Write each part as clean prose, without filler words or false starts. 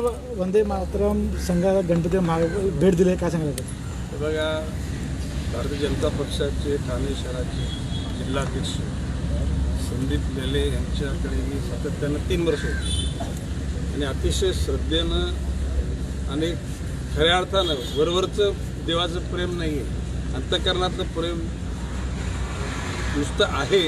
वंदे मातरम संघाला गणपती भेट दिली, काय सांगायचं? बघा, भारतीय जनता पक्षाचे ठाणे शहराचे जिल्हाध्यक्ष संदीप लेले यांच्याकडे मी सातत्यानं 3 वर्ष होतो आणि अतिशय श्रद्धेनं आणि खऱ्या अर्थानं वरवरचं देवाचं प्रेम नाही आहे, अंतःकरणातलं प्रेम नुसतं आहे.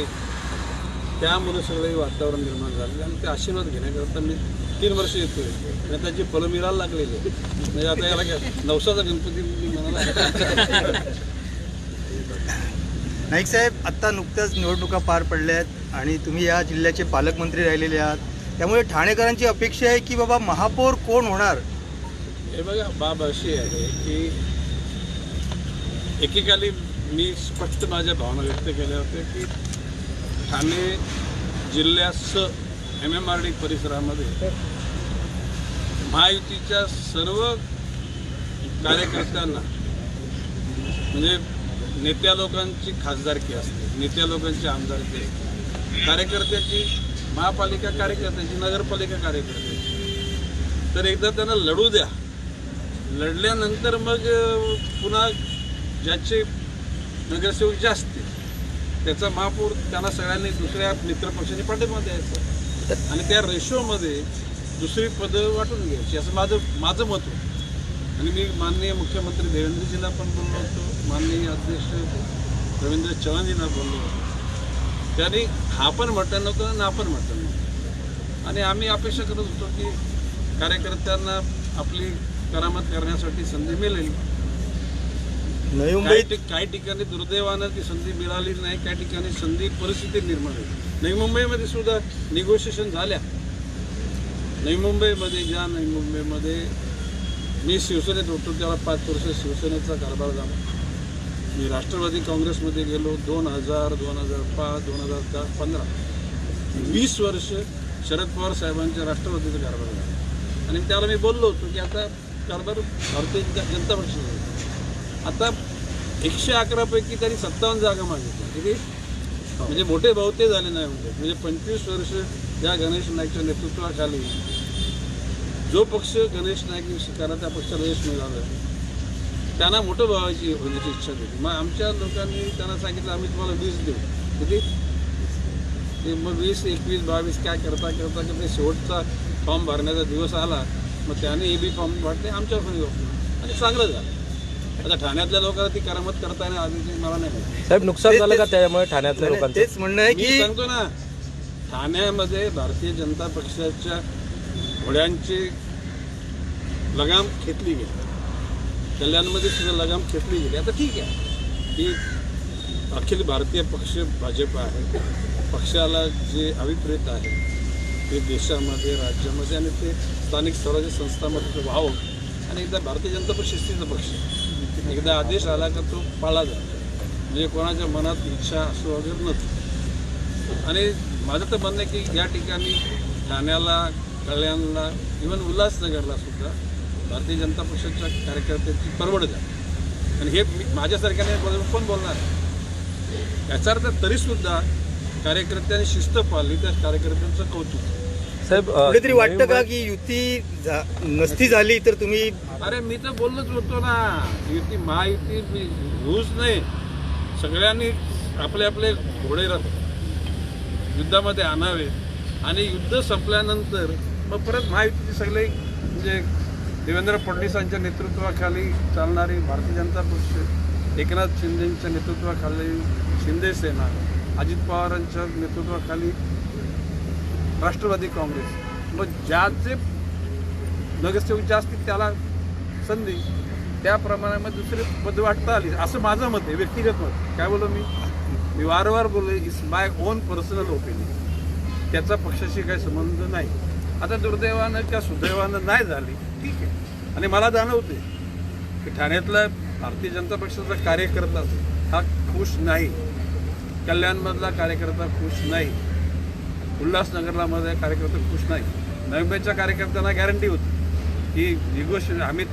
त्यामुळे सगळे वातावरण निर्माण झाले आणि ते आशीर्वाद घेण्याकरता मी 3 वर्ष येतोय आणि त्याची फलं मिळायला लागलेली आहे. म्हणजे आता याला काय नवसाचा गणपती मी म्हणाला. नाईक साहेब, आत्ता नुकत्याच निवडणुका पार पडल्या आहेत आणि तुम्ही या जिल्ह्याचे पालकमंत्री राहिलेले आहात, त्यामुळे ठाणेकरांची अपेक्षा आहे की बाबा महापौर कोण होणार? हे बघा, बाब अशी आहे की एकेकाली मी स्पष्ट माझ्या भावना व्यक्त केल्या होत्या की ठाणे जिल्ह्यासह MMRD परिसरामध्ये महायुतीच्या सर्व कार्यकर्त्यांना, म्हणजे नेत्या लोकांची खासदारकी असते, नेत्या लोकांची आमदारकी असते, कार्यकर्त्याची महापालिका कार्यकर्त्याची, नगरपालिका कार्यकर्त्याची, तर एकदा त्यांना लढू द्या. लढल्यानंतर मग पुन्हा ज्याचे नगरसेवक जास्त त्याचा महापौर त्यांना सगळ्यांनी दुसऱ्या मित्रपक्षांनी पाठिंबा द्यायचा आणि त्या रेशोमध्ये दुसरी पदं वाटून घ्यायची, असं माझं मत होतं. आणि मी माननीय मुख्यमंत्री देवेंद्रजींना पण बोललो होतो, माननीय अध्यक्ष रवींद्र चव्हाणजींना बोललो होतो. त्यांनी हा पण म्हटलं नव्हतं आणि ना पण म्हटलं नव्हतं. आणि आम्ही अपेक्षा करत होतो की कार्यकर्त्यांना आपली करामत करण्यासाठी संधी मिळेल. काही ठिकाणी दुर्दैवानं ती संधी मिळाली नाही, काही ठिकाणी संधी परिस्थिती निर्माण झाली. नवी मुंबईमध्ये सुद्धा निगोशिएशन झाल्या. नवी मुंबईमध्ये मी शिवसेनेत होतो तेव्हा 5 वर्ष शिवसेनेचा कारभार झाला. मी राष्ट्रवादी काँग्रेसमध्ये गेलो 2000, 2005, 2010, 2015, 20 वर्ष शरद पवार साहेबांच्या राष्ट्रवादीचा कारभार झाला. आणि त्याला मी बोललो होतो की आता कारभार भारतीय जनता पक्षाचा. आता 111 पैकी त्यांनी 57 जागा मागितल्या. किती म्हणजे मोठे भाऊ ते झाले नाही म्हणजे 25 वर्ष या गणेश नाईकच्या नेतृत्वाखाली जो पक्ष गणेश नाईक स्वीकारला त्या पक्षाला यश मिळालं. त्यांना मोठं भावाची होण्याची इच्छा होती. मग आमच्या लोकांनी त्यांना सांगितलं आम्ही तुम्हाला 20 देऊ. किती ते मग 20, 21, 22 काय करता ते शेवटचा फॉर्म भरण्याचा दिवस आला. मग त्याने AB फॉर्म वाटले आमच्यावर पण वापरलं आणि चांगलं झालं. आता ठाण्यातल्या लोकांना ती करामत करता येणार आधी मला नाही माहिती. साहेब, नुकसान झालं का त्यामुळे ठाण्यातल्या लोकांचं? तेच म्हणणं आहे मी की सांगतो ना, ठाण्यामध्ये भारतीय जनता पक्षाच्या घोड्यांची लगाम खेचली गेली, कल्याणमध्ये सुद्धा लगाम खेचली गेली. आता ठीक आहे की अखिल भारतीय पक्ष भाजप आहे, पक्षाला जे अभिप्रेत आहे ते देशामध्ये, राज्यामध्ये आणि ते स्थानिक स्वराज्य संस्थांमध्ये व्हावं. आणि एकदा भारतीय जनता पक्ष शिस्तीचा पक्ष, एकदा आदेश आला का तो पाळला जातो, म्हणजे कोणाच्या मनात इच्छा असो वगैरे नसतो. आणि माझं तर म्हणणं आहे की या ठिकाणी ठाण्याला, कल्याणला, इव्हन उल्हासनगरला सुद्धा भारतीय जनता पक्षाच्या कार्यकर्त्यांची परवड द्या. आणि हे माझ्यासारख्याने पण बोलणार आहे. याचा अर्थ तरीसुद्धा कार्यकर्त्यांनी शिस्त पाळली, त्या कार्यकर्त्यांचं कौतुक. साहेब, कुठेतरी वाटतं का की युती नसती झाली तर तुम्ही? अरे मी तर बोललोच होतो ना, युती महायुती रूज नाही, सगळ्यांनी आपले आपले घोडे युद्धामध्ये आणावे आणि युद्ध संपल्यानंतर मग परत महायुतीचे सगळे, म्हणजे देवेंद्र फडणवीसांच्या नेतृत्वाखाली चालणारी भारतीय जनता पक्ष, एकनाथ शिंदेच्या नेतृत्वाखाली शिंदे सेना, अजित पवारांच्या नेतृत्वाखाली राष्ट्रवादी काँग्रेस, मग ज्याचे नगरसेवक जास्त त्याला संधी, त्याप्रमाणे मग दुसरी पद वाटता आली, असं माझं मत आहे, व्यक्तिगत मत. काय बोललो मी वारंवार बोललो, it's my on personal opinion, त्याचा पक्षाशी काही संबंध नाही. आता दुर्दैवानं किंवा सुदैवानं नाही झाली, ठीक आहे. आणि मला जाणवते की ठाण्यातला भारतीय जनता पक्षाचा कार्यकर्ता हा खुश नाही, कल्याणमधला कार्यकर्ता खुश नाही, उल्हासनगरला मध्ये कार्यकर्ता खुश नाही. नवीमुंबईच्या कार्यकर्त्यांना गॅरंटी होती की आम्ही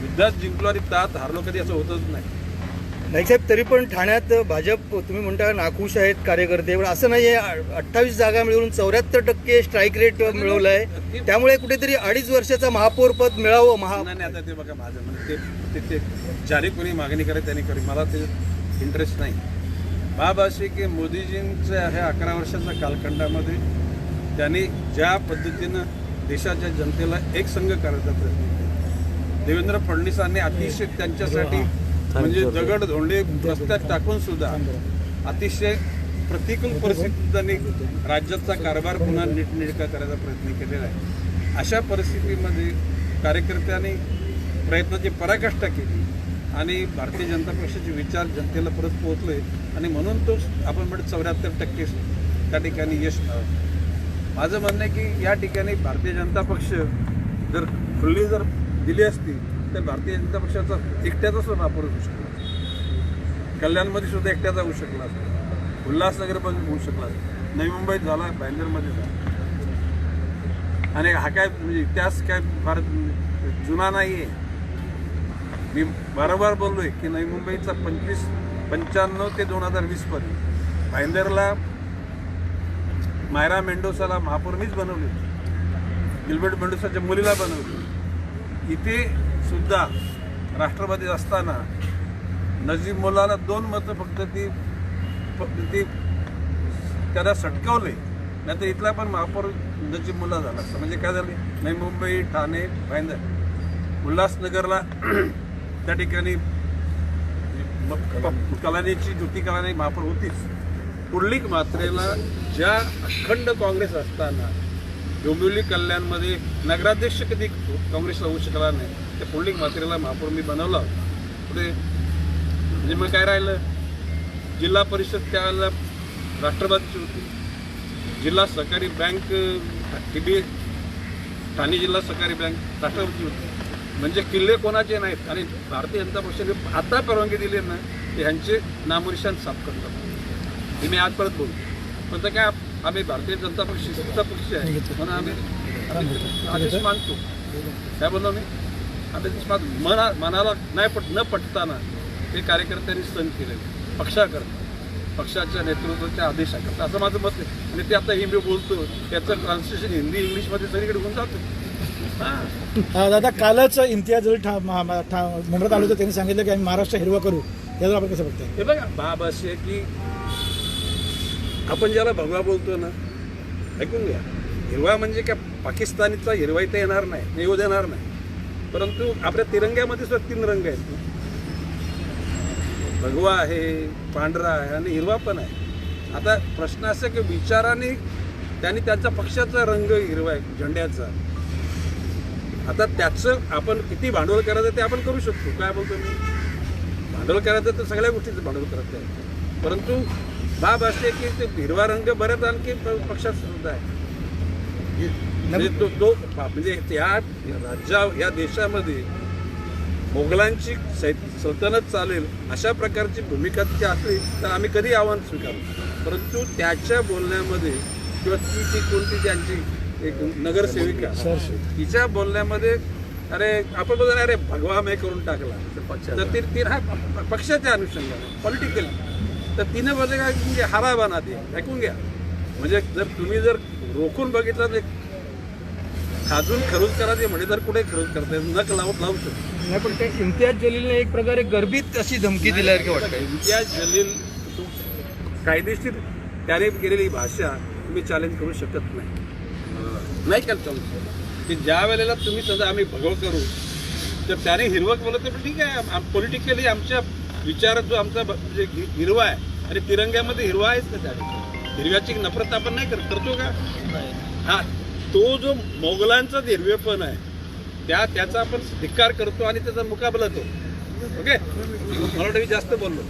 युद्धात जिंकलो आणि तात हारलो, कधी असं होतच नाही. नाईक साहेब, तरी पण ठाण्यात भाजप तुम्ही म्हणता नाखुश आहेत कार्यकर्ते, पण असं नाही आहे. 28 जागा मिळवून 74% स्ट्राईक रेट मिळवलं आहे. त्यामुळे कुठेतरी 2.5 वर्षाचा महापौर पद मिळावं. नाही आता ते बघा माझं म्हणजे ते ज्याने कोणी मागणी करे त्याने करी, मला ते इंटरेस्ट नाही. बाब अशी की मोदीजींच्या ह्या 11 वर्षाच्या कालखंडामध्ये त्यांनी ज्या पद्धतीनं देशाच्या जनतेला एक संघ करायचा प्रयत्न केला. देवेंद्र फडणवीसांनी अतिशय त्यांच्यासाठी म्हणजे दगड धोंडे रस्त्यात टाकून सुद्धा अतिशय प्रतिकूल परिस्थितीत त्यांनी राज्याचा कारभार पुन्हा नीटनेटका करायचा प्रयत्न केलेला आहे. अशा परिस्थितीमध्ये कार्यकर्त्यांनी प्रयत्नाची पराकाष्ठा केली आणि भारतीय जनता पक्षाचे विचार जनतेला परत पोहोचले आणि म्हणून तो आपण म्हणतो 74% त्या ठिकाणी यश मिळालं. माझं म्हणणं आहे की या ठिकाणी भारतीय जनता पक्ष जर खुल्ली जर दिली असती तर भारतीय जनता पक्षाचा एकट्याचा सुद्धा वापर होऊ शकला. कल्याणमध्ये सुद्धा एकट्याचा होऊ शकला असता, उल्हासनगर पण होऊ शकला असता, नवी मुंबईत झाला, भाईंदरमध्ये झाला. आणि हा काय म्हणजे इतिहास काय फार जुना नाही आहे. मी वारंवार बोललोय की नवी मुंबईचा 95 ते 2020 पर्यंत भाईंदरला मायरा मेंडोसाला महापौर मीच बनवली होती, गिल्बर्ट मेंडोसाच्या मुलीला बनवली. इथे सुद्धा राष्ट्रवादी असताना नजीब मुलाला 2 मतं फक्त ती त्याला सटकावले, नाही तर इथला पण महापौर नजीब मुला झाला असता. म्हणजे काय झाले, नवी मुंबई, ठाणे, भाईंदर, उल्हासनगरला त्या ठिकाणी कलानीची ज्योती कलानी महापौर होतीच. पुंडलिक म्हात्रेला ज्या अखंड काँग्रेस असताना डोंबिवली कल्याणमध्ये नगराध्यक्ष कधी काँग्रेसला होऊ शकला नाही, त्या पुंडलिक म्हात्रेला महापौर मी बनवला. पुढे म्हणजे मग काय राहिलं, जिल्हा परिषद त्यावेळेला राष्ट्रवादीची होती, जिल्हा सहकारी बँक ठाणे जिल्हा सहकारी बँक राष्ट्रवादीची होती. म्हणजे किल्ले कोणाचे नाहीत. आणि भारतीय जनता पक्षाने आता परवानगी दिली ना ते ह्यांचे नामनिशाण साफ करतात. हे मी आज परत बोलतो. पण तर काय आम्ही भारतीय जनता पक्षाचा पक्ष आहे म्हणून आम्ही आदेश मानतो. काय बोललो मी, आदेश मानतो. मनाला न पटताना ते कार्यकर्त्यांनी सण केलेले पक्षाच्या नेतृत्वाच्या आदेशाकरता, असं माझं मत आहे. आणि ते आता हे मी बोलतो त्याचं ट्रान्सलेशन हिंदी इंग्लिशमध्ये सगळीकडे होऊन जातं. दादा, कालच इम्तियाज मुंबईत आलो होतो, त्यांनी सांगितलं की आम्ही महाराष्ट्र हिरवा करू. त्यावर आपण कसं बघताय? हे बघा, बाब असे की आपण ज्याला भगवा बोलतो ना, ऐकून घ्या, हिरवा म्हणजे काय पाकिस्तानीचा हिरवा इथे येणार नाही, येऊ देणार नाही. परंतु आपल्या तिरंग्यामध्ये सुद्धा 3 रंग आहेत. भगवा आहे, पांढरा आहे आणि हिरवा पण आहे. आता प्रश्न असा की विचाराने त्यांनी त्यांच्या पक्षाचा रंग हिरवा आहे झेंड्याचा. आता त्याचं आपण किती भांडवल करायचं ते आपण करू शकतो. काय बोलतो मी, भांडवल करायचं तर सगळ्या गोष्टीचं भांडवल करत आहे. परंतु बाब असे की ते हिरवा रंग बऱ्याच आणखी पक्षात सुद्धा आहे. म्हणजे तो म्हणजे या देशामध्ये मोगलांची सल्तनत चालेल अशा प्रकारची भूमिका तिची असली तर आम्ही कधी आव्हान स्वीकारू. परंतु त्याच्या बोलण्यामध्ये किंवा ती कोणती त्यांची एक नगरसेविका तिच्या बोलण्यामध्ये अरे आपण बोलतो अरे भगवा मे करून टाकला, तर ती हा पक्षाच्या अनुषंगाने पॉलिटिकल, तर तिने बोलले का म्हणजे हारा बना दे. ऐकून घ्या, म्हणजे जर तुम्ही जर रोखून बघितलं तर खाजून खरूज करायचे म्हणजे तर कुठे खरूज करता नक लावू शकतो. नाही, पण ते इम्तियाज जलीलने एक प्रकारे गर्भित अशी धमकी दिल्यासारखी वाटतं. इम्तियाज जलील कायदेशीर त्याने केलेली भाषा तुम्ही चॅलेंज करू शकत नाही का चालू. की ज्या वेळेला तुम्ही समजा आम्ही भगव करू तर त्याने हिरवं बोलत तर ठीक आहे. पॉलिटिकली आमच्या विचारात जो आमचा म्हणजे हिरवा आहे आणि तिरंग्यामध्ये हिरवा आहेच का, त्या हिरव्याची नफरत आपण नाही करतो का. हा, तो जो मोगलांचा हिरवेपण आहे त्याचा आपण धिक्कार करतो आणि त्याचा मुकाबला तो. ओके, मला वाटतं मी जास्त बोललो.